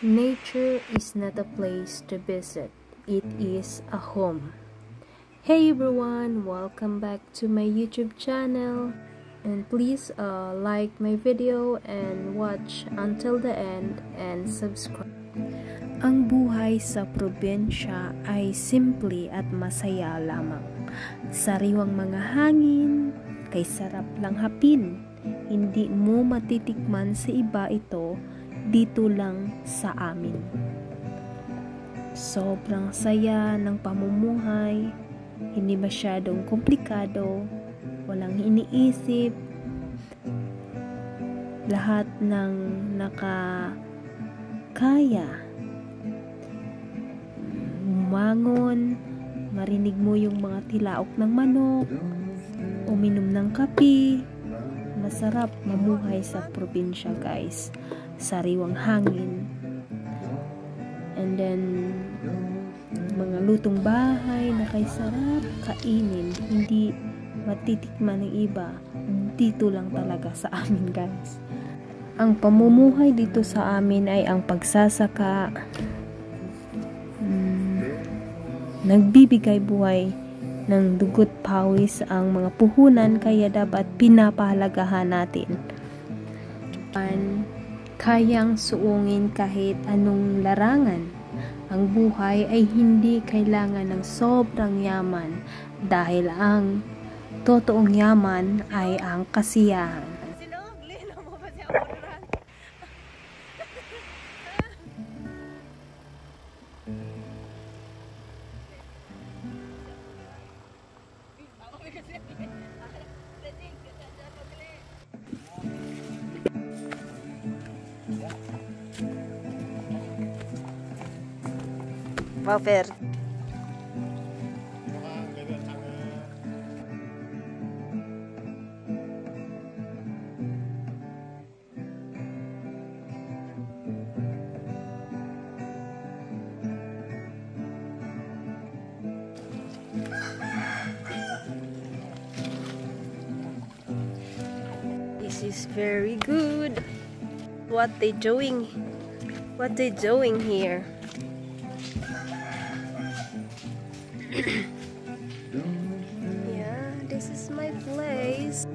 Nature is not a place to visit, it is a home. Hey everyone, welcome back to my YouTube channel. And please like my video and watch until the end and subscribe. Ang buhay sa probinsya ay simple at masaya lamang. Sariwang mga hangin, kay sarap lang hapin. Hindi mo matitikman sa iba ito, dito lang sa amin. Sobrang saya ng pamumuhay, hindi masyadong komplikado, walang iniisip, lahat ng nakakaya. Bumangon, marinig mo yung mga tilaok ng manok, uminom ng kape. Masarap mamuhay sa probinsya, guys. Sariwang hangin, and then mga lutong bahay na kay sarap kainin, hindi matitikman ng iba, dito lang talaga sa amin, guys. Ang pamumuhay dito sa amin ay ang pagsasaka, nagbibigay buhay ng dugot pawis ang mga puhunan, kaya dapat pinapahalagahan natin. Kayang suungin kahit anong larangan. Ang buhay ay hindi kailangan ng sobrang yaman, dahil ang totoong yaman ay ang kasiyahan. Wafer. This is very good. What they doing here? Yeah, this is my place.